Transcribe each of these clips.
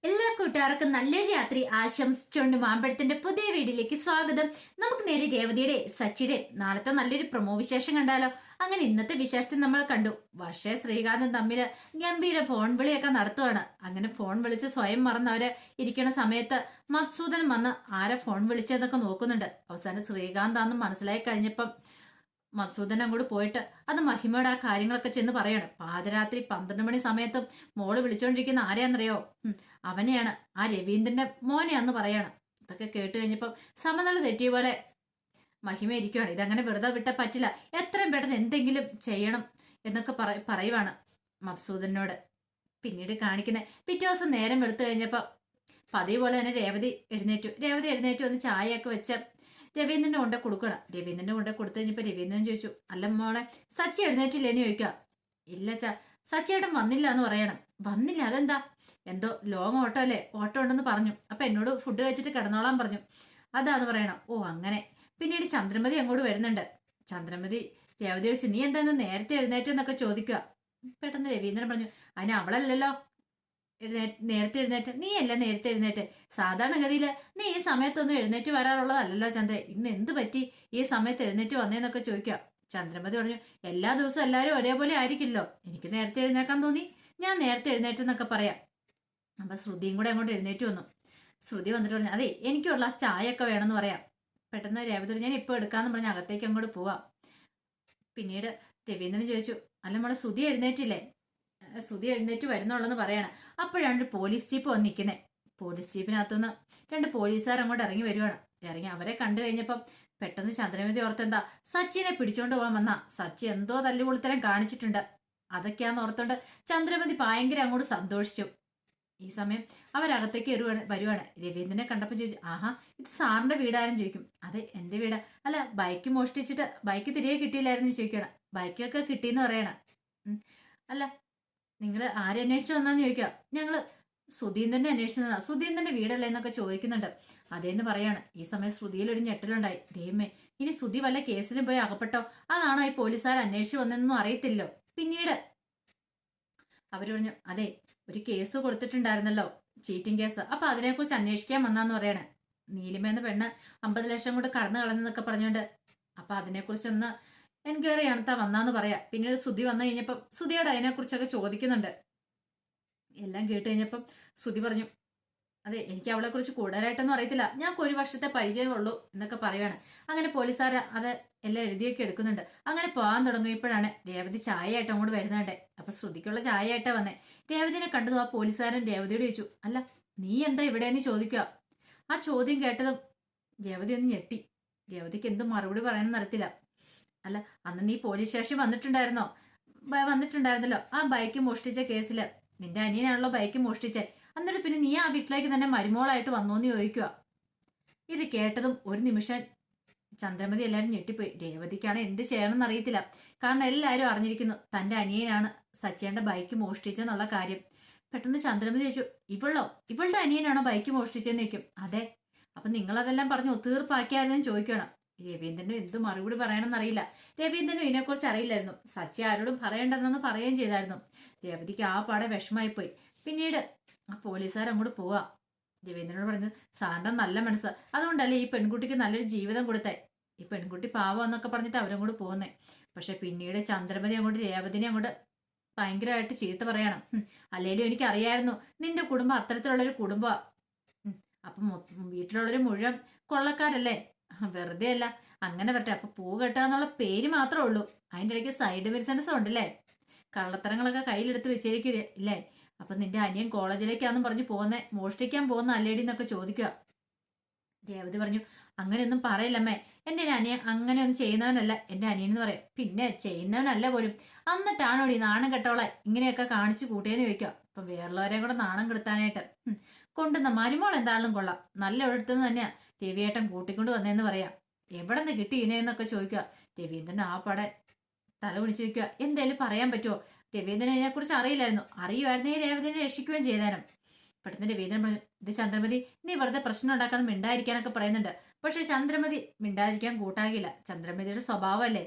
എല്ലാ കൂട്ടുകാർക്കും നല്ലൊരു രാത്രി ആശംസിച്ചുകൊണ്ട് മാമ്പഴത്തിന്റെ പുതിയ വീഡിയോയിലേക്ക് സ്വാഗതം. നമുക്ക് നേരെ രേവതിയുടെ സച്ചിയുടെ നാളത്തെ നല്ലൊരു പ്രൊമോ വിശേഷം കണ്ടാലോ. അങ്ങനെ ഇന്നത്തെ വിശേഷത്തിൽ നമ്മൾ കണ്ടു വർഷ ശ്രീകാന്തും തമ്മിൽ ഗംഭീര ഫോൺ വിളിയൊക്കെ നടത്തുവാണ്. അങ്ങനെ ഫോൺ വിളിച്ച് സ്വയം മറന്നവര് ഇരിക്കണ സമയത്ത് മധുസൂദൻ വന്ന് ആരെ ഫോൺ വിളിച്ചതെന്നൊക്കെ നോക്കുന്നുണ്ട്. അവസാനം ശ്രീകാന്താന്ന് മനസ്സിലായി കഴിഞ്ഞപ്പം മധുസൂദൻ അങ്ങോട്ട് പോയിട്ട് അത് മഹിമയുടെ ആ കാര്യങ്ങളൊക്കെ ചെന്ന് പറയാണ്. പാതിരാത്രി 12 മണി സമയത്തും മോള് വിളിച്ചോണ്ടിരിക്കുന്ന ആരെയാന്നറിയോ? അവനെയാണ്, ആ രവീന്ദ്രന്റെ മോനെയാന്ന് പറയാണ്. ഇതൊക്കെ കേട്ട് കഴിഞ്ഞപ്പം സമനില തെറ്റിയ പോലെ മഹിമ ഇരിക്കുകയാണ്. ഇതങ്ങനെ വെറുതെ വിട്ട പറ്റില്ല, എത്രയും പെട്ടെന്ന് എന്തെങ്കിലും ചെയ്യണം എന്നൊക്കെ പറയുവാണ് മധുസൂദനോട്. പിന്നീട് കാണിക്കുന്ന പിറ്റേ ദിവസം നേരം വെളുത്തു കഴിഞ്ഞപ്പോ പതിവ് പോലെ തന്നെ രേവതി എഴുന്നേറ്റു വന്ന് ചായയൊക്കെ വെച്ച് രവീന്ദ്രന്റെ കൊണ്ട കൊടുക്കണം. രവീന്ദ്രന്റെ കൊണ്ട കൊടുത്തു കഴിഞ്ഞപ്പോ രവീന്ദ്രൻ ചോദിച്ചു, അല്ല മോളെ സച്ചി എഴുന്നേറ്റില്ലേന്ന് ചോദിക്കുക. ഇല്ല സച്ചിയേട്ടൻ വന്നില്ല എന്ന് പറയണം. വന്നില്ല? അതെന്താ? എന്തോ ലോങ് ഓട്ടോ അല്ലേ, ഓട്ടോ ഉണ്ടെന്ന് പറഞ്ഞു. അപ്പൊ എന്നോട് ഫുഡ് കഴിച്ചിട്ട് കിടന്നോളാൻ പറഞ്ഞു, അതാന്ന് പറയണം. ഓ അങ്ങനെ. പിന്നീട് ചന്ദ്രമതി അങ്ങോട്ട് വരുന്നുണ്ട്. ചന്ദ്രമതി രേവതി ചോദിച്ചു, നീ എന്താ നേരത്തെ എഴുന്നേറ്റെന്നൊക്കെ ചോദിക്കുക. പെട്ടെന്ന് രവീന്ദ്രൻ പറഞ്ഞു, അതിന് അവളല്ലല്ലോ നേരത്തെ എഴുന്നേറ്റ്, നീ അല്ല നേരത്തെ എഴുന്നേറ്റ്. സാധാരണഗതിയിൽ നീ ഈ സമയത്തൊന്നും എഴുന്നേറ്റ് വരാറുള്ളതല്ലല്ലോ ചന്ദ്ര, ഇന്ന് എന്ത് പറ്റി ഈ സമയത്ത് എഴുന്നേറ്റ് വന്നേന്നൊക്കെ ചോദിക്കാം. ചന്ദ്രമതി പറഞ്ഞു, എല്ലാ ദിവസവും എല്ലാവരും ഒരേപോലെ ആയിരിക്കില്ലോ, എനിക്ക് നേരത്തെ എഴുന്നേക്കാൻ തോന്നി, ഞാൻ നേരത്തെ എഴുന്നേറ്റെന്നൊക്കെ പറയാം. അപ്പൊ ശ്രുതിയും കൂടെ അങ്ങോട്ട് എഴുന്നേറ്റ് വന്നു. ശ്രുതി വന്നിട്ട് പറഞ്ഞു, അതെ എനിക്ക് ഒരു ഗ്ലാസ് ചായയൊക്കെ വേണമെന്ന് പറയാം. പെട്ടെന്ന് രേവതി ഞാൻ ഇപ്പൊ എടുക്കാന്ന് പറഞ്ഞ് അകത്തേക്ക് അങ്ങോട്ട് പോവാം. പിന്നീട് രവീന്ദ്രൻ ചോദിച്ചു, അല്ല മോളെ ശ്രുതി എഴുന്നേറ്റില്ലേ? ശ്രുതി എഴുന്നേറ്റ് വരുന്നുള്ളെന്ന് പറയാണ്. അപ്പോഴാണ് പോലീസ് ജീപ്പ് വന്ന് നിൽക്കുന്നത്. പോലീസ് ജീപ്പിനകത്തുനിന്ന് 2 പോലീസുകാർ അങ്ങോട്ട് ഇറങ്ങി വരുവാണ്. ഇറങ്ങി അവരെ കണ്ടു കഴിഞ്ഞപ്പം പെട്ടെന്ന് ചന്ദ്രമതി ഓർത്തെന്താ സച്ചിനെ പിടിച്ചോണ്ട് പോകാൻ വന്ന സച്ചി എന്തോ തല്ലുകൊളുത്തരം കാണിച്ചിട്ടുണ്ട്, അതൊക്കെയാന്ന് ഓർത്തോണ്ട് ചന്ദ്രമതി ഭയങ്കര അങ്ങോട്ട് സന്തോഷിച്ചു. ഈ സമയം അവരകത്തേക്ക് വരുവാണ്. രവീന്ദ്രനെ കണ്ടപ്പോൾ ചോദിച്ചു, ആഹാ ഇത് സാറിന്റെ വീടാരും ചോദിക്കും. അതെ എന്റെ വീടാ. അല്ല ബൈക്ക് മോഷ്ടിച്ചിട്ട് ബൈക്ക് തിരികെ കിട്ടിയില്ലായിരുന്നു ചോദിക്കണം. ബൈക്കൊക്കെ കിട്ടിയെന്ന് പറയണം. അല്ല നിങ്ങൾ ആരന്വേഷിച്ചു വന്നാന്ന് ചോദിക്കുക. ഞങ്ങള് സുധീന്ദ്രനെ അന്വേഷിച്ചതാ, സുധീന്ദ്രന്റെ വീടല്ലേ എന്നൊക്കെ ചോദിക്കുന്നുണ്ട്. അതേന്ന് പറയാണ്. ഈ സമയം ശ്രുതിയിൽ ഒരു ഞെട്ടലുണ്ടായി. ദൈവമേ, ഇനി ശ്രുതി വല്ല കേസിലും പോയി അകപ്പെട്ടോ, അതാണോ ഈ പോലീസുകാർ അന്വേഷിച്ചു വന്നതെന്നൊന്നും അറിയത്തില്ലോ. പിന്നീട് അവര് പറഞ്ഞു, അതെ ഒരു കേസ് കൊടുത്തിട്ടുണ്ടായിരുന്നല്ലോ, ചീറ്റിംഗ് കേസ്, അപ്പൊ അതിനെക്കുറിച്ച് അന്വേഷിക്കാൻ വന്നാന്ന് പറയണേ. നീലിമേന്ന് പെണ്ണ് 50 ലക്ഷം കൊണ്ട് കടന്നു കളഞ്ഞെന്നൊക്കെ പറഞ്ഞോണ്ട് അപ്പൊ അതിനെക്കുറിച്ചൊന്ന് എൻക്വയറി നടത്താൻ വന്നാന്ന് പറയാം. പിന്നീട് ശ്രുതി വന്നു കഴിഞ്ഞപ്പം ശ്രുതിയോട് അതിനെക്കുറിച്ചൊക്കെ ചോദിക്കുന്നുണ്ട്. എല്ലാം കേട്ട് കഴിഞ്ഞപ്പം ശ്രുതി പറഞ്ഞു, അതെ എനിക്ക് അവളെ കുറിച്ച് കൂടുതലായിട്ടൊന്നും അറിയത്തില്ല, ഞങ്ങൾക്ക് 1 വർഷത്തെ പരിചയമുള്ളൂ എന്നൊക്കെ പറയുവാണ്. അങ്ങനെ പോലീസുകാർ അത് എല്ലാം എഴുതിയൊക്കെ എടുക്കുന്നുണ്ട്. അങ്ങനെ പോകാൻ തുടങ്ങിയപ്പോഴാണ് രേവതി ചായയായിട്ട് അങ്ങോട്ട് വരുന്നുണ്ടേ. അപ്പൊ ശ്രുതിക്കുള്ള ചായയായിട്ടാ വന്നേ. രേവതിനെ കണ്ടതും ആ പോലീസുകാരൻ രേവതിയോട് ചോദിച്ചു, അല്ല നീ എന്താ ഇവിടെയെന്ന് ചോദിക്കുക. ആ ചോദ്യം കേട്ടതും രേവതി ഒന്ന് ഞെട്ടി. രേവതിക്ക് എന്തും മറുപടി പറയാനൊന്നും അറിയത്തില്ല. അല്ല അന്ന് നീ പോലീസ് സ്റ്റേഷൻ വന്നിട്ടുണ്ടായിരുന്നല്ലോ ആ ബൈക്ക് മോഷ്ടിച്ച കേസില്, നിന്റെ അനിയനാണല്ലോ ബൈക്ക് മോഷ്ടിച്ചേ, എന്നിട്ട് പിന്നെ നീ ആ വീട്ടിലേക്ക് തന്നെ മരുമോളായിട്ട് വന്നോന്ന് ചോദിക്കുക. ഇത് കേട്ടതും ഒരു നിമിഷം ചന്ദ്രമതി എല്ലാവരും ഞെട്ടിപ്പോയി. രേവതിക്കാണ് എന്ത് ചെയ്യണമെന്ന് അറിയത്തില്ല. കാരണം എല്ലാവരും അറിഞ്ഞിരിക്കുന്നു തന്റെ അനിയനാണ് സച്ചിയുടെ ബൈക്ക് മോഷ്ടിച്ചെന്നുള്ള കാര്യം. പെട്ടെന്ന് ചന്ദ്രമതി ചോദിച്ചു, ഇവളുടെ അനിയനാണോ ബൈക്ക് മോഷ്ടിച്ചെന്ന് ചോദിക്കും. അതെ. അപ്പൊ നിങ്ങളതെല്ലാം പറഞ്ഞ് ഒത്തീർപ്പാക്കിയായിരുന്നു ചോദിക്കണം. രവീന്ദ്രനും എന്ത് മറുപടി പറയണമെന്ന് അറിയില്ല. രവീന്ദ്രനും ഇതിനെക്കുറിച്ച് അറിയില്ലായിരുന്നു. സച്ചി ആരോടും പറയണ്ടെന്നു പറയുകയും ചെയ്തായിരുന്നു. രേവതിക്ക് ആ പാടെ വിഷമായിപ്പോയി. പിന്നീട് ആ പോലീസുകാർ അങ്ങോട്ട് പോവാ. രവീന്ദ്രനോട് പറഞ്ഞു, സാറിന്റെ നല്ല മനസ്സ്, അതുകൊണ്ടല്ലേ ഈ പെൺകുട്ടിക്ക് നല്ലൊരു ജീവിതം കൊടുത്തേ, ഈ പെൺകുട്ടി പാവം എന്നൊക്കെ പറഞ്ഞിട്ട് അവരും കൂടെ പോകുന്നേ. പക്ഷെ പിന്നീട് ചന്ദ്രമതി അങ്ങോട്ട് രേവതിനെ അങ്ങോട്ട് ഭയങ്കരമായിട്ട് ചീത്ത പറയണം. അല്ലേലും എനിക്ക് അറിയായിരുന്നു നിന്റെ കുടുംബം അത്തരത്തിലുള്ളൊരു കുടുംബമാ. അപ്പം വീട്ടിലുള്ളൊരു മുഴുവൻ കൊള്ളക്കാരല്ലേ, വെറുതെ അല്ല അങ്ങനെ വരട്ടെ. അപ്പൊ പൂ കെട്ടാന്നുള്ള പേര് മാത്രമേ ഉള്ളൂ, അതിൻ്റെ ഇടയ്ക്ക് സൈഡ് ബിസിനസ്സും ഉണ്ടല്ലേ, കള്ളത്തരങ്ങളൊക്കെ കയ്യിലെടുത്ത് വെച്ചിരിക്കില്ലേ. അപ്പൊ നിന്റെ അനിയൻ കോളേജിലേക്കാന്നും പറഞ്ഞ് മോഷ്ടിക്കാൻ പോകുന്ന അല്ലേടി എന്നൊക്കെ ചോദിക്കുക. രേവതി പറഞ്ഞു, അങ്ങനെയൊന്നും പറയില്ലമ്മേ, എന്റെ അനിയൻ അങ്ങനെയൊന്നും ചെയ്യുന്നവനല്ല, എന്റെ അനിയൻ എന്ന് പറയാം. പിന്നെ ചെയ്യുന്നവനല്ല പോലും, എന്നിട്ടാണോടി നാണം കെട്ടോളെ ഇങ്ങനെയൊക്കെ കാണിച്ചു കൂട്ടിയെന്ന് ചോദിക്കുക. അപ്പൊ വേറുള്ളവരെയും കൂടെ നാണം കെടുത്താനായിട്ട് കൊണ്ടുവന്ന മരുമോൾ എന്താണെങ്കിലും കൊള്ളാം, നല്ല ഒരിടത്തുനിന്ന് തന്നെയാ രവിയേട്ടൻ കൂട്ടിക്കൊണ്ട് വന്നേന്ന് പറയാം. എവിടെ നിന്ന് കിട്ടി ഇനയെന്നൊക്കെ ചോദിക്കുക. രവീന്ദ്രൻ ആ പടെ തല കുടിച്ചിരിക്കുക. എന്തേലും പറയാൻ പറ്റുമോ? രവീന്ദ്രനെ ഇതിനെ കുറിച്ച് അറിയില്ലായിരുന്നു, അറിയുമായിരുന്നെങ്കിൽ രേവതിനെ രക്ഷിക്കുകയും ചെയ്താനും. പെട്ടെന്ന് രവീന്ദ്രൻ പറഞ്ഞു, ഇത് ചന്ദ്രമതി നീ വെറുതെ പ്രശ്നം ഉണ്ടാക്കാതെ മിണ്ടായിരിക്കാനൊക്കെ പറയുന്നുണ്ട്. പക്ഷെ ചന്ദ്രമതി മിണ്ടാതിരിക്കാൻ കൂട്ടാകില്ല. ചന്ദ്രമതിയുടെ സ്വഭാവമല്ലേ,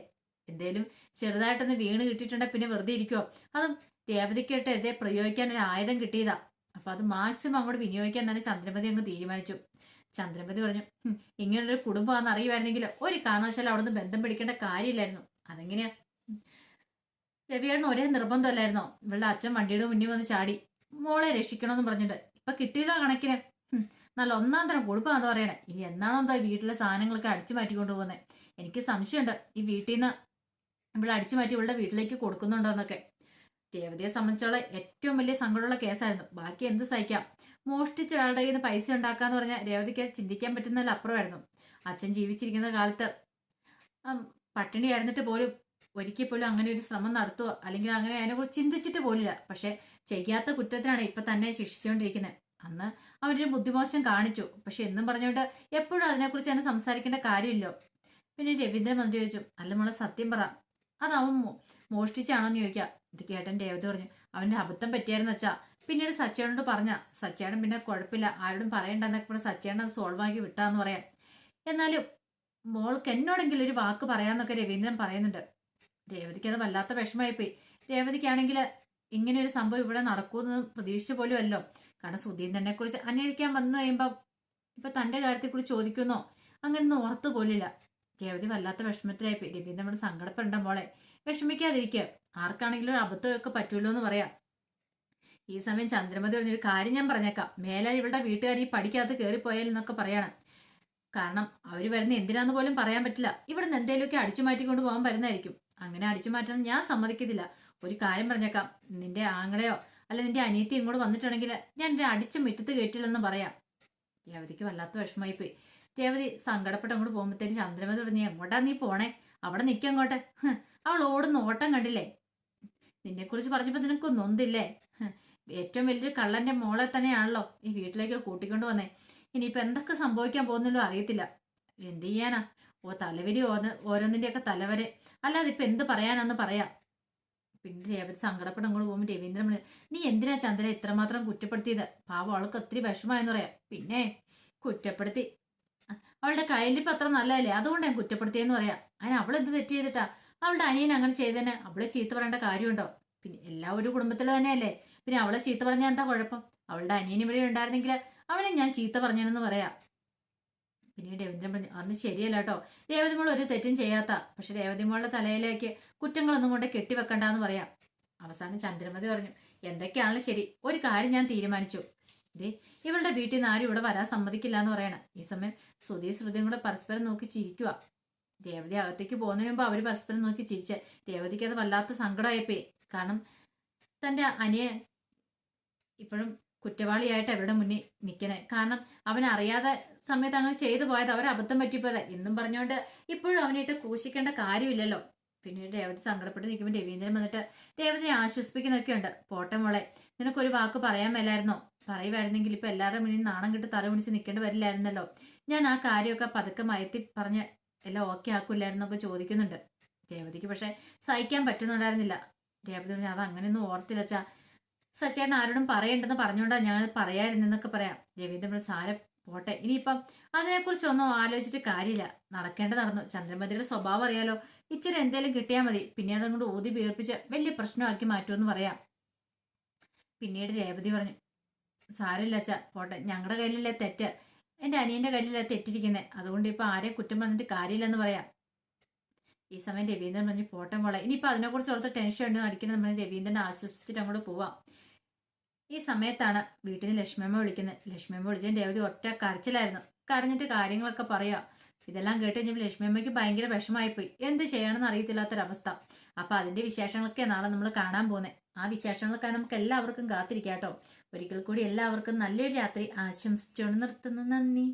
എന്തേലും ചെറുതായിട്ടൊന്ന് വീണ് കിട്ടിയിട്ടുണ്ടെ പിന്നെ വെറുതെ ഇരിക്കുവോ? അതും രേവതിക്കായിട്ട് എതിരെ പ്രയോഗിക്കാൻ ഒരു ആയുധം കിട്ടിയതാ. അപ്പൊ അത് മാക്സിമം അങ്ങോട്ട് വിനിയോഗിക്കാൻ തന്നെ ചന്ദ്രമതി അങ്ങ് തീരുമാനിച്ചു. ചന്ദ്രമതി പറഞ്ഞു, ഇങ്ങനൊരു കുടുംബമാണെന്ന് അറിയുമായിരുന്നെങ്കിൽ ഒരു കാരണവശാലും അവിടെ നിന്ന് ബന്ധം പിടിക്കേണ്ട കാര്യമില്ലായിരുന്നു. അതെങ്ങനെയാ? രവിയേട്ടന് ഒരേ നിർബന്ധമല്ലായിരുന്നോ? ഇവളുടെ അച്ഛൻ വണ്ടിയുടെ മുന്നിൽ വന്ന് ചാടി മോളെ രക്ഷിക്കണമെന്ന് പറഞ്ഞിട്ട് ഇപ്പൊ കിട്ടിയില്ലോ കണക്കിന്. നല്ല ഒന്നാം തരം കുടുംബമാണെന്ന് പറയണേ. ഇനി എന്നാണോ എന്തോ വീട്ടിലെ സാധനങ്ങളൊക്കെ അടിച്ചു മാറ്റിക്കൊണ്ട് പോകുന്നത്. എനിക്ക് സംശയമുണ്ട് ഈ വീട്ടിൽ നിന്ന് ഇവിടെ അടിച്ചു മാറ്റി ഇവളുടെ വീട്ടിലേക്ക് കൊടുക്കുന്നുണ്ടോ എന്നൊക്കെ. രേവതിയെ സംബന്ധിച്ചുള്ള ഏറ്റവും വലിയ സങ്കടമുള്ള കേസായിരുന്നു. ബാക്കി എന്ത് സഹിക്കാം. മോഷ്ടിച്ച ഒരാളുടെ കയ്യിൽ നിന്ന് പൈസ ഉണ്ടാക്കാന്ന് പറഞ്ഞാൽ രേവതിക്ക് ചിന്തിക്കാൻ പറ്റുന്നതിൽ അപ്പുറമായിരുന്നു. അച്ഛൻ ജീവിച്ചിരിക്കുന്ന കാലത്ത് പട്ടിണി ആയിരുന്നിട്ട് പോലും ഒരിക്കൽ പോലും അങ്ങനെ ഒരു ശ്രമം നടത്തുക അല്ലെങ്കിൽ അങ്ങനെ അതിനെക്കുറിച്ച് ചിന്തിച്ചിട്ട് പോലില്ല. പക്ഷെ ചെയ്യാത്ത കുറ്റത്തിനാണ് ഇപ്പൊ തന്നെ ശിക്ഷിച്ചുകൊണ്ടിരിക്കുന്നത്. അന്ന് അവനൊരു ബുദ്ധിമോശം കാണിച്ചു. പക്ഷെ എന്നും പറഞ്ഞുകൊണ്ട് എപ്പോഴും അതിനെക്കുറിച്ച് തന്നെ സംസാരിക്കേണ്ട കാര്യമില്ലോ. പിന്നെ രവീന്ദ്രൻ മന്ത്രി ചോദിച്ചു, അല്ല മോളെ സത്യം പറ, അത് അവൻ മോഷ്ടിച്ചാണോന്ന് ചോദിക്കാം. ഇത് കേട്ടൻ രേവതി പറഞ്ഞു, അവന്റെ അബദ്ധം പറ്റിയായിരുന്നു വെച്ചാ. പിന്നീട് സച്ചേനോട് പറഞ്ഞ സച്ചേടൻ പിന്നെ കുഴപ്പമില്ല ആരോടും പറയണ്ടെന്നൊക്കെ പറഞ്ഞ സച്ചേടൻ അത് സോൾവ് ആക്കി വിട്ടാന്ന് പറയാം. എന്നാലും മോൾക്ക് എന്നോടെങ്കിലും ഒരു വാക്ക് പറയാന്നൊക്കെ രവീന്ദ്രൻ പറയുന്നുണ്ട്. രേവതിക്ക് അത് വല്ലാത്ത വിഷമമായിപ്പോയി. രേവതിക്കാണെങ്കിൽ ഇങ്ങനെ ഒരു സംഭവം ഇവിടെ നടക്കുമെന്ന് പ്രതീക്ഷിച്ച പോലും അല്ലോ. കാരണം സുധീന്ദ്രനെ കുറിച്ച് അന്വേഷിക്കാൻ വന്നു കഴിയുമ്പം ഇപ്പൊ തന്റെ കാര്യത്തെക്കുറിച്ച് ചോദിക്കുന്നോ അങ്ങനെയൊന്നും ഓർത്തു പോലില്ല. രേവതി വല്ലാത്ത വിഷമത്തിലായിപ്പോയി. രവീന്ദ്രൻ ഇവിടെ സങ്കടപ്പെടേണ്ട മോളെ, വിഷമിക്കാതിരിക്കുക. ആർക്കാണെങ്കിലും ഒരു അബദ്ധമൊക്കെ പറ്റൂല്ലോ എന്ന് പറയാം. ഈ സമയം ചന്ദ്രമതി പറഞ്ഞൊരു കാര്യം ഞാൻ പറഞ്ഞേക്കാം. മേലാൽ ഇവളുടെ വീട്ടുകാർ ഈ പഠിക്കകത്ത് കയറിപ്പോയാൽ എന്നൊക്കെ പറയാണ്. കാരണം അവര് വരുന്ന എന്തിനാന്ന് പോലും പറയാൻ പറ്റില്ല. ഇവിടുന്ന് എന്തെങ്കിലുമൊക്കെ അടിച്ചു മാറ്റിക്കൊണ്ട് പോകാൻ വരുന്നതായിരിക്കും. അങ്ങനെ അടിച്ചു മാറ്റാൻ ഞാൻ സമ്മതിക്കത്തില്ല. ഒരു കാര്യം പറഞ്ഞേക്കാം, നിന്റെ ആങ്ങളെയോ അല്ല നിന്റെ അനിയത്തി ഇങ്ങോട്ട് വന്നിട്ടുണ്ടെങ്കിൽ ഞാൻ എന്റെ അടിച്ചു മുറ്റത്ത് കേട്ടില്ലെന്ന് പറയാം. രേവതിക്ക് വല്ലാത്ത വിഷമമായിപ്പോയി. രേവതി സങ്കടപ്പെട്ട് അങ്ങോട്ട് പോകുമ്പോഴത്തേക്ക് ചന്ദ്രമതി തുടങ്ങി, എങ്ങോട്ടാ നീ പോണേ? അവിടെ നിൽക്കങ്ങോട്ടെ. അവൾ ഓടുന്ന ഓട്ടം കണ്ടില്ലേ? നിന്നെക്കുറിച്ച് പറഞ്ഞപ്പോൾ നിനക്ക് നൊന്തില്ലേ? ഏറ്റവും വലിയൊരു കള്ളന്റെ മോളെ തന്നെയാണല്ലോ ഈ വീട്ടിലേക്ക് കൂട്ടിക്കൊണ്ട് വന്നേ. ഇനിയിപ്പോൾ എന്തൊക്കെ സംഭവിക്കാൻ പോകുന്നല്ലോ അറിയത്തില്ല. എന്ത് ചെയ്യാനാ? തലവരി ഓരോന്നിൻ്റെയൊക്കെ തലവരെ. അല്ലാതെ ഇപ്പം എന്ത് പറയാനാന്ന് പറയാം. പിന്നെ രേവതി സങ്കടപ്പെട്ട് അങ്ങോട്ട് പോകുമ്പോൾ രവീന്ദ്രൻ നീ എന്തിനാ ചന്ദ്ര ഇത്രമാത്രം കുറ്റപ്പെടുത്തിയത്? പാവം അവൾക്ക് ഒത്തിരി വിഷമമായെന്ന് പറയാം. പിന്നെ കുറ്റപ്പെടുത്തി അവളുടെ കയ്യിലിപ്പം അത്ര നല്ലതല്ലേ, അതുകൊണ്ട് ഞാൻ കുറ്റപ്പെടുത്തിയെന്ന് പറയാം. അതിന് അവൾ എന്ത് തെറ്റ് ചെയ്തിട്ടാ? അവളുടെ അനിയൻ അങ്ങനെ ചെയ്തേനെ അവളെ ചീത്ത പറയേണ്ട കാര്യമുണ്ടോ? പിന്നെ എല്ലാ ഒരു കുടുംബത്തിൽ തന്നെയല്ലേ. പിന്നെ അവളെ ചീത്ത പറഞ്ഞാൽ എന്താ കുഴപ്പം? അവളുടെ അനിയൻ ഇവിടെ ഉണ്ടായിരുന്നെങ്കിൽ അവനെ ഞാൻ ചീത്ത പറഞ്ഞെന്ന് പറയാം. പിന്നീട് രവീന്ദ്രൻ പറഞ്ഞു, അന്ന് ശരിയല്ല കേട്ടോ. രേവതി മോൾ ഒരു തെറ്റും ചെയ്യാത്ത, പക്ഷെ രേവതി മോളുടെ തലയിലേക്ക് കുറ്റങ്ങളൊന്നും കൊണ്ട് കെട്ടിവെക്കണ്ടെന്ന് പറയാം. അവസാനം ചന്ദ്രമതി പറഞ്ഞു, എന്തൊക്കെയാണല്ലോ ശരി, ഒരു കാര്യം ഞാൻ തീരുമാനിച്ചു. ഇതേ ഇവളുടെ വീട്ടിൽ നിന്ന് ആരും ഇവിടെ വരാൻ സമ്മതിക്കില്ല എന്ന് പറയണം. ഈ സമയം ശ്രുതിയും കൂടെ പരസ്പരം നോക്കി ചിരിക്കുക. രേവതി അകത്തേക്ക് പോകുന്നതിന് മുമ്പ് അവര് പരസ്പരം നോക്കി ചിരിച്ച് രേവതിക്ക് അത് വല്ലാത്ത സങ്കടമായിപ്പോയി. കാരണം തന്റെ അനിയൻ ഇപ്പോഴും കുറ്റവാളിയായിട്ട് അവരുടെ മുന്നിൽ നിൽക്കണേ. കാരണം അവനറിയാതെ സമയത്ത് അങ്ങനെ ചെയ്തു പോയത്, അവർ അബദ്ധം പറ്റിപ്പോയത് എന്നും പറഞ്ഞുകൊണ്ട് ഇപ്പോഴും അവനായിട്ട് ക്രൂശിക്കേണ്ട കാര്യമില്ലല്ലോ. പിന്നീട് രേവതി സങ്കടപ്പെട്ട് നിൽക്കുമ്പോൾ രവീന്ദ്രൻ വന്നിട്ട് രേവതിയെ ആശ്വസിപ്പിക്കുന്നൊക്കെ ഉണ്ട്. പോട്ടെ മോളെ, നിനക്കൊരു വാക്ക് പറയാൻ മേലായിരുന്നോ? പറയുമായിരുന്നെങ്കിൽ ഇപ്പൊ എല്ലാവരുടെ മുന്നിൽ നാണം കിട്ട് തല കുണിച്ച് നിൽക്കേണ്ടി വരില്ലായിരുന്നല്ലോ. ഞാൻ ആ കാര്യമൊക്കെ പതുക്കെ മയത്തി പറഞ്ഞ് എല്ലാം ഓക്കെ ആക്കൂല്ലായിരുന്നൊക്കെ ചോദിക്കുന്നുണ്ട്. രേവതിക്ക് പക്ഷെ സഹിക്കാൻ പറ്റുന്നുണ്ടായിരുന്നില്ല. രേവതി പറഞ്ഞാൽ അത് അങ്ങനെയൊന്നും ഓർത്തില്ല സച്ചേട്ടൻ ആരോടും പറയണ്ടെന്ന് പറഞ്ഞുകൊണ്ടാ ഞാൻ പറയാതിരുന്നെന്നൊക്കെ പറയാം. രവീന്ദ്രൻ സാര പോട്ടെ, ഇനിയിപ്പം അതിനെക്കുറിച്ചൊന്നും ആലോചിച്ചിട്ട് കാര്യമില്ല. നടക്കേണ്ടത് നടന്നു. ചന്ദ്രമതിയുടെ സ്വഭാവം അറിയാലോ, ഇച്ചിരി എന്തേലും കിട്ടിയാൽ മതി, പിന്നെ അതങ്ങോട്ട് ഊതി വീർപ്പിച്ച് വലിയ പ്രശ്നമാക്കി മാറ്റുമെന്ന് പറയാം. പിന്നീട് രേവതി പറഞ്ഞു, സാരമില്ല പോട്ടെ, ഞങ്ങളുടെ കയ്യിലല്ലേ തെറ്റ്, എൻ്റെ അനിയന്റെ കയ്യിലല്ലേ തെറ്റിരിക്കുന്നത്, അതുകൊണ്ട് ഇപ്പൊ ആരെയും കുറ്റം പറഞ്ഞിട്ട് കാര്യമില്ലെന്ന് പറയാം. ഈ സമയം രവീന്ദ്രൻ പറഞ്ഞു, പോട്ടെ മോളെ, ഇനിയിപ്പോൾ അതിനെക്കുറിച്ച് ഓർത്ത് ടെൻഷൻ ഉണ്ടെന്ന് അടിക്കണം നമ്മൾ രവീന്ദ്രനെ ആശ്വസിച്ചിട്ട് അങ്ങോട്ട് പോവാം. ഈ സമയത്താണ് വീട്ടിൽ നിന്ന് ലക്ഷ്മിയമ്മ വിളിക്കുന്നത്. ലക്ഷ്മിയമ്മ വിളിച്ചതിന് രേവതി ഒറ്റ കരച്ചിലായിരുന്നു. കരഞ്ഞിട്ട് കാര്യങ്ങളൊക്കെ പറയാം. ഇതെല്ലാം കേട്ട് കഴിഞ്ഞപ്പോൾ ലക്ഷ്മിയമ്മയ്ക്ക് ഭയങ്കര വിഷമമായിപ്പോയി. എന്ത് ചെയ്യണമെന്ന് അറിയത്തില്ലാത്തൊരവസ്ഥ. അപ്പൊ അതിന്റെ വിശേഷങ്ങളൊക്കെ നാളെ നമ്മൾ കാണാൻ പോകുന്നത്. ആ വിശേഷങ്ങളൊക്കെ നമുക്ക് എല്ലാവർക്കും കാത്തിരിക്കാം കേട്ടോ. ഒരിക്കൽ കൂടി എല്ലാവർക്കും നല്ലൊരു രാത്രി ആശംസിച്ചുകൊണ്ട് നിർത്തുന്നു. നന്ദി.